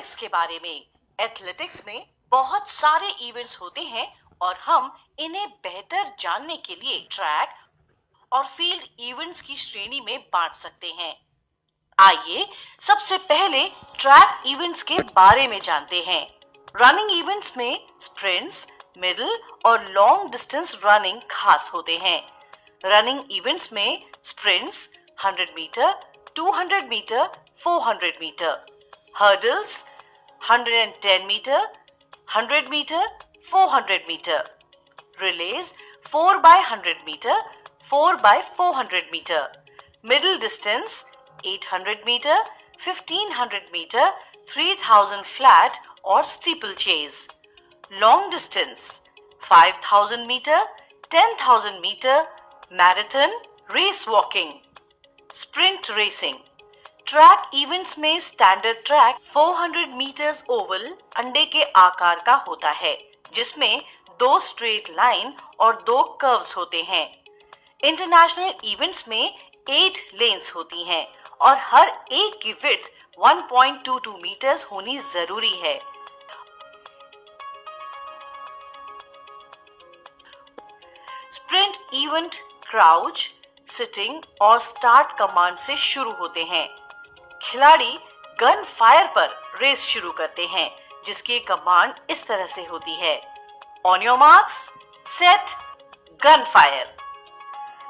Athletics के बारे में। एथलेटिक्स में बहुत सारे इवेंट्स होते हैं और हम इन्हें बेहतर जानने के लिए ट्रैक और फील्ड इवेंट्स की श्रेणी में बांट सकते हैं। आइए सबसे पहले ट्रैक इवेंट्स के बारे में जानते हैं। रनिंग इवेंट्स में स्प्रिंट्स, मिडिल और लॉन्ग डिस्टेंस रनिंग खास होते हैं। रनिंग इवेंट्स में sprints 100 metre, 200 metre, 400 metre, hurdles 110 metre, 100 metre, 400 metre, relays 4 by 100 metre, 4 by 400 metre, middle distance 800 metre, 1500 metre, 3000 flat और steeplechase, long distance 5000 metre, 10,000 metre, marathon, race walking, sprint racing. Track events में standard track 400 metres Oval अंडे के आकार का होता है, जिसमें 2 straight line और 2 कर्व्स होते हैं। इंटरनेशनल इवेंट्स में 8 लेन्स होती हैं और हर एक की विड्थ 1.22 मीटर्स होनी जरूरी है। स्प्रिंट इवेंट क्राउच, सिटिंग और स्टार्ट कमांड से शुरू होते हैं। खिलाड़ी गन फायर पर रेस शुरू करते हैं, जिसकी कमांड इस तरह से होती है: on your marks, set, gun fire.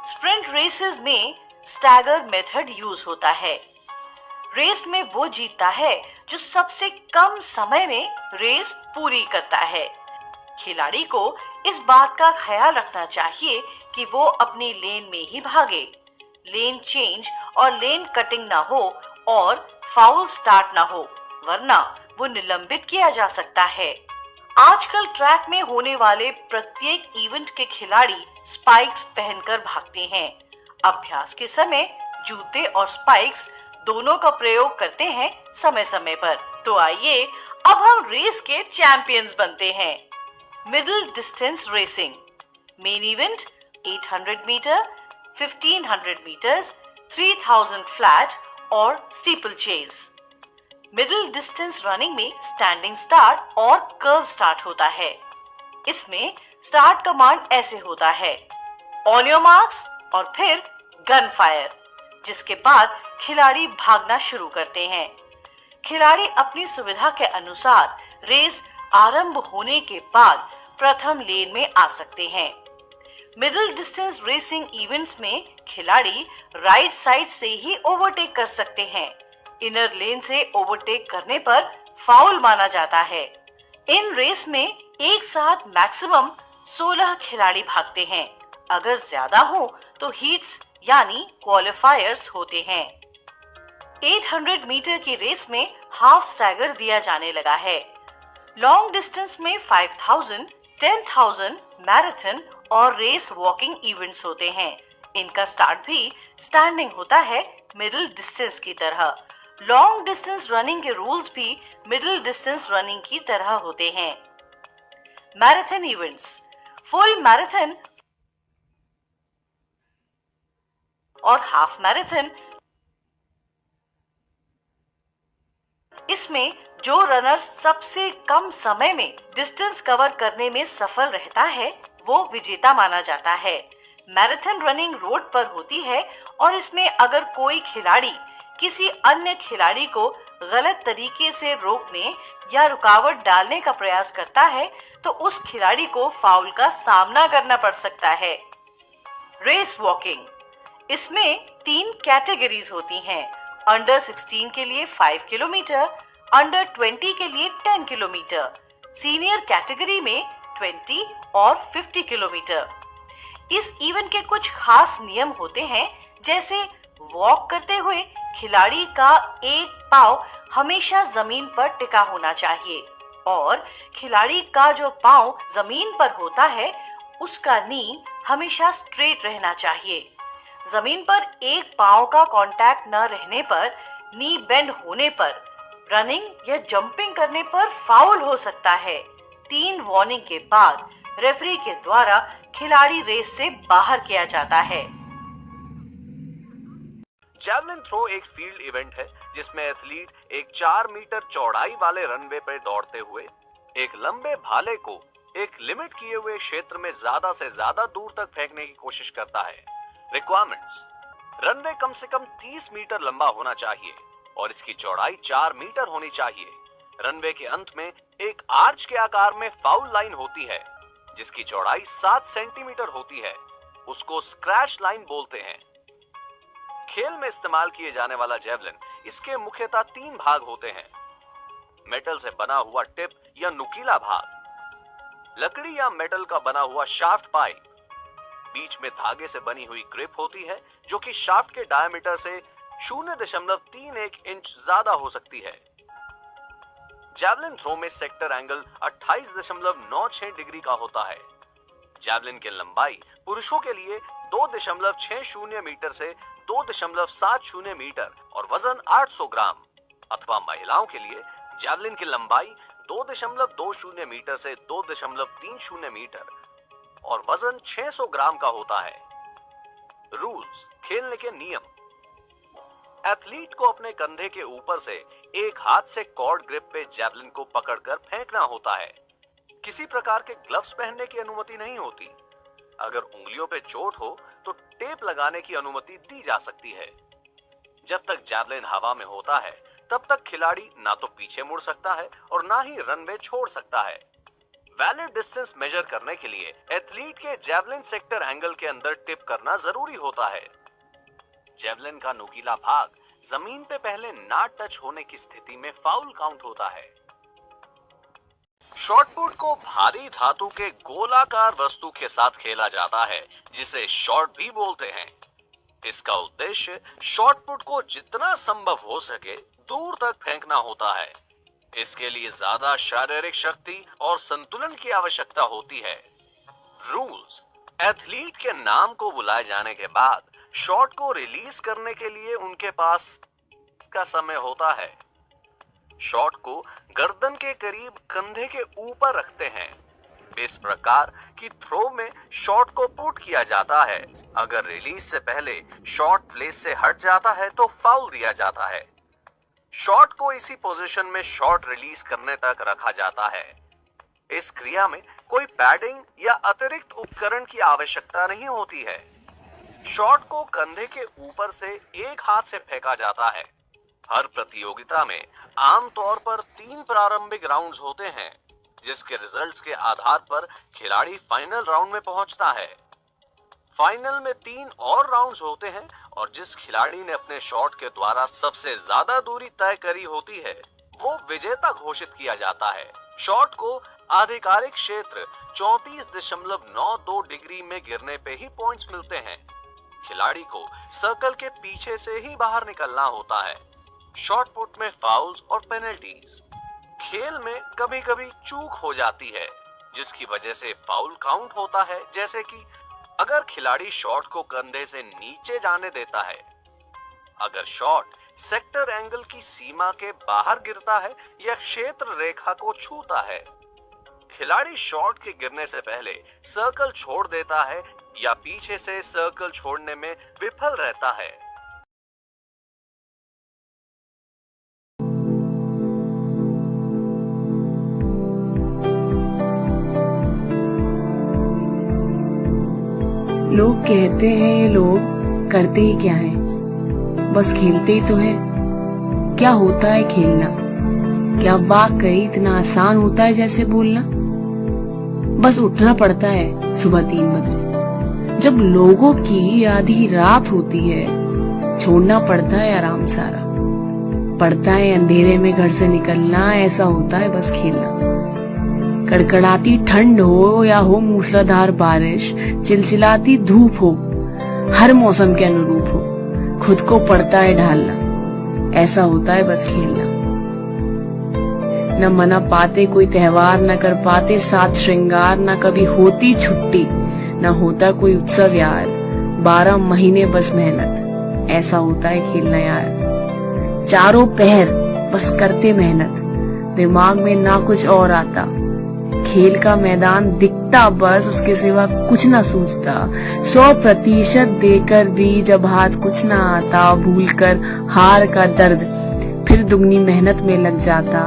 Sprint races में स्टैगर मेथड यूज होता है। रेस में वो जीतता है जो सबसे कम समय में रेस पूरी करता है। खिलाड़ी को इस बात का ख्याल रखना चाहिए कि वो अपनी लेन में ही भागे, लेन चेंज और लेन कटिंग ना हो और फाउल स्टार्ट ना हो, वरना वो निलंबित किया जा सकता है। आजकल ट्रैक में होने वाले प्रत्येक इवेंट के खिलाड़ी स्पाइक्स पहनकर भागते हैं। अभ्यास के समय जूते और स्पाइक्स दोनों का प्रयोग करते हैं समय समय पर। तो आइए अब हम रेस के चैंपियंस बनते हैं। Middle distance racing main event 800 metre, 1500 metres, 3000 flat और steeplechase. Middle distance running में स्टैंडिंग स्टार्ट और कर्व स्टार्ट होता है। इसमें स्टार्ट कमांड ऐसे होता है: ऑन योर मार्क्स और फिर गन फायर, जिसके बाद खिलाड़ी भागना शुरू करते हैं। खिलाड़ी अपनी सुविधा के अनुसार रेस आरंभ होने के बाद प्रथम लेन में आ सकते हैं। मिडिल डिस्टेंस रेसिंग इवेंट्स में खिलाड़ी राइट साइड से ही ओवरटेक कर सकते हैं। इनर लेन से ओवरटेक करने पर फाउल माना जाता है। इन रेस में एक साथ मैक्सिमम 16 खिलाड़ी भागते हैं। अगर ज्यादा हो तो हीट्स यानी क्वालिफायर्स होते हैं। 800 मीटर की रेस में हाफ स्टैगर दिया जाने लगा है। लॉन्ग डिस्टेंस में 5000, 10,000, मैराथन और रेस वॉकिंग इवेंट्स होते हैं। इनका स्टार्ट भी स्टैंडिंग होता है, मिडिल डिस्टेंस की तरह। लॉन्ग डिस्टेंस रनिंग के रूल्स भी मिडिल डिस्टेंस रनिंग की तरह होते हैं। मैराथन इवेंट्स फुल मैराथन और हाफ मैराथन। इसमें जो रनर सबसे कम समय में डिस्टेंस कवर करने में सफल रहता है वो विजेता माना जाता है। मैराथन रनिंग रोड पर होती है और इसमें अगर कोई खिलाड़ी किसी अन्य खिलाड़ी को गलत तरीके से रोकने या रुकावट डालने का प्रयास करता है तो उस खिलाड़ी को फाउल का सामना करना पड़ सकता है। रेस वॉकिंग इसमें 3 कैटेगरीज होती हैं। अंडर 16 के लिए 5 किलोमीटर, अंडर 20 के लिए 10 किलोमीटर, सीनियर कैटेगरी में 20 और 50 किलोमीटर। इस इवेंट के कुछ खास नियम होते हैं, जैसे वॉक करते हुए खिलाड़ी का एक पांव हमेशा जमीन पर टिका होना चाहिए और खिलाड़ी का जो पांव जमीन पर होता है उसका नी हमेशा स्ट्रेट रहना चाहिए। जमीन पर एक पांव का कांटेक्ट न रहने पर, नी बेंड होने पर, रनिंग या जंपिंग करने पर फाउल हो सकता है। 3 वार्निंग के बाद रेफरी के द्वारा खिलाड़ी रेस से बाहर किया जाता है। जैवलिन थ्रो एक फील्ड इवेंट है जिसमें एथलीट एक 4 मीटर चौड़ाई वाले रनवे पर दौड़ते हुए एक लंबे भाले को एक लिमिट किए हुए क्षेत्र में ज्यादा से ज्यादा दूर तक फेंकने की कोशिश करता है। रिक्वायरमेंट्स: रनवे कम से कम 30 मीटर लंबा होना चाहिए और इसकी चौड़ाई 4 मीटर होनी चाहिए। रनवे के अंत में एक आर्च के आकार में फाउल लाइन होती है जिसकी चौड़ाई 7 सेंटीमीटर होती है। उसको स्क्रैच लाइन बोलते हैं। खेल में इस्तेमाल किए जाने वाला जैवलिन, इसके मुख्यतः 3 भाग होते हैं: मेटल से बना हुआ टिप या नुकीला भाग, लकड़ी या मेटल का बना हुआ शाफ्ट पाइप, बीच में धागे से बनी हुई ग्रिप होती है जो कि शाफ्ट के डायमीटर से 0.31 इंच ज्यादा हो सकती है। जैवलिन थ्रो में सेक्टर एंगल 28.96 डिग्री का होता है। जैवलिन की लंबाई पुरुषों के लिए 2.60 मीटर से 2.70 मीटर और वजन 800 ग्राम, अथवा महिलाओं के लिए जैवलिन की लंबाई 2.20 मीटर से 2.30 मीटर और वजन 600 ग्राम का होता है। रूल्स: खेलने के नियम। एथलीट को अपने कंधे के ऊपर से एक हाथ से कॉर्ड ग्रिप पे जैवलिन को पकड़कर फेंकना होता है। किसी प्रकार के ग्लव्स पहनने की अनुमति नहीं होती। अगर उंगलियों पे चोट हो तो टेप लगाने की अनुमति दी जा सकती है। जब तक जैवलिन हवा में होता है तब तक खिलाड़ी ना तो पीछे मुड़ सकता है और ना ही रनवे छोड़ सकता है। वैलिड डिस्टेंस मेजर करने के लिए एथलीट के जैवलिन सेक्टर एंगल के अंदर टिप करना जरूरी होता है। जैवलिन का नुकीला भाग जमीन पे पहले ना टच होने की स्थिति में फाउल काउंट होता है। शॉटपुट को भारी धातु के गोलाकार वस्तु के साथ खेला जाता है जिसे शॉट भी बोलते हैं। इसका उद्देश्य शॉटपुट को जितना संभव हो सके दूर तक फेंकना होता है। इसके लिए ज्यादा शारीरिक शक्ति और संतुलन की आवश्यकता होती है। रूल्स: एथलीट के नाम को बुलाए जाने के बाद शॉट को रिलीज करने के लिए उनके पास का समय होता है। शॉट को गर्दन के करीब कंधे के ऊपर रखते हैं। इस प्रकार की थ्रो में शॉट को पुट किया जाता है। अगर रिलीज से पहले शॉट प्लेस से हट जाता है तो फाउल दिया जाता है। शॉट को इसी पोजीशन में शॉट रिलीज करने तक रखा जाता है। इस क्रिया में कोई पैडिंग या अतिरिक्त उपकरण की आवश्यकता नहीं होती है। शॉट को कंधे के ऊपर से एक हाथ से फेंका जाता है। हर प्रतियोगिता में आमतौर पर 3 प्रारंभिक राउंड्स होते हैं, जिसके रिजल्ट्स के आधार पर खिलाड़ी फाइनल राउंड में पहुंचता है। फाइनल में 3 और राउंड्स होते हैं और जिस खिलाड़ी ने अपने शॉट के द्वारा सबसे ज्यादा दूरी तय करी होती है वो विजेता घोषित किया जाता है। शॉट को आधिकारिक क्षेत्र 34.92 डिग्री में गिरने पे ही पॉइंट्स मिलते हैं। खिलाड़ी को सर्कल के पीछे से ही बाहर निकलना होता है। शॉट पुट में फाउल्स और पेनल्टीज: खेल में कभी कभी चूक हो जाती है जिसकी वजह से फाउल काउंट होता है, जैसे कि अगर खिलाड़ी शॉट को कंधे से नीचे जाने देता है, अगर शॉट सेक्टर एंगल की सीमा के बाहर गिरता है या क्षेत्र रेखा को छूता है, खिलाड़ी शॉट के गिरने से पहले सर्कल छोड़ देता है या पीछे से सर्कल छोड़ने में विफल रहता है। लोग कहते हैं ये लोग करते ही क्या है, बस खेलते ही तो है। क्या होता है खेलना? क्या वाकई इतना आसान होता है जैसे बोलना? बस उठना पड़ता है सुबह 3 बजे। जब लोगों की आधी रात होती है छोड़ना पड़ता है आराम सारा। पड़ता है अंधेरे में घर से निकलना, ऐसा होता है बस खेलना। कड़कड़ाती ठंड हो या हो मूसलाधार बारिश, चिलचिलाती धूप हो, हर मौसम के अनुरूप हो, खुद को पड़ता है ढालना। ऐसा होता है बस खेलना। न मना पाते कोई त्योहार, न कर पाते साथ श्रृंगार, न कभी होती छुट्टी, न होता कोई उत्सव यार। 12 महीने बस मेहनत, ऐसा होता है खेलना यार। चारों पहर बस करते मेहनत, दिमाग में ना कुछ और आता, खेल का मैदान दिखता बस उसके सिवा कुछ ना सूझता। 100% देकर भी जब हाथ कुछ ना आता, भूलकर हार का दर्द फिर दुगनी मेहनत में लग जाता।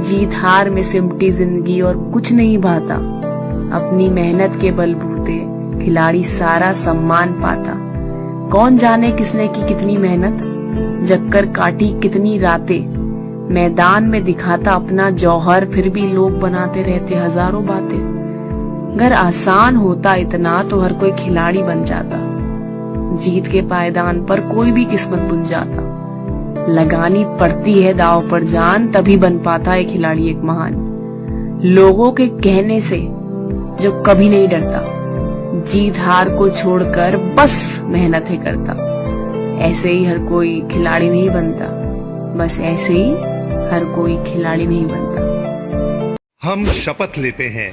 जीत हार में सिमटी जिंदगी और कुछ नहीं भाता। अपनी मेहनत के बलबूते खिलाड़ी सारा सम्मान पाता। कौन जाने किसने की कितनी मेहनत, जगकर काटी कितनी रातें। मैदान में दिखाता अपना जौहर, फिर भी लोग बनाते रहते हजारों बातें। अगर आसान होता इतना तो हर कोई खिलाड़ी बन जाता। जीत के पायदान पर कोई भी किस्मत बुन जाता। लगानी पड़ती है दांव पर जान, तभी बन पाता है खिलाड़ी एक महान। लोगों के कहने से जो कभी नहीं डरता, जीत हार को छोड़कर बस मेहनत ही करता। ऐसे ही हर कोई खिलाड़ी नहीं बनता, बस ऐसे ही हर कोई खिलाड़ी नहीं बनता। हम शपथ लेते हैं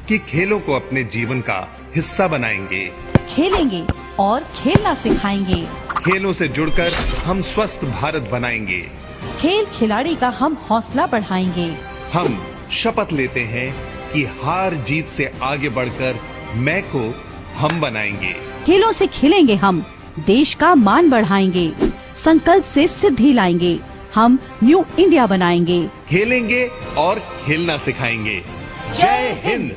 कि खेलों को अपने जीवन का हिस्सा बनाएंगे। खेलेंगे और खेलना सिखाएंगे। खेलों से जुड़कर हम स्वस्थ भारत बनाएंगे। खेल खिलाड़ी का हम हौसला बढ़ाएंगे। हम शपथ लेते हैं कि हार जीत से आगे बढ़कर मैं को हम बनाएंगे। खेलों से खेलेंगे हम, देश का मान बढ़ाएंगे। संकल्प से सिद्धि लाएंगे, हम न्यू इंडिया बनाएंगे। खेलेंगे और खेलना सिखाएंगे। जय हिंद।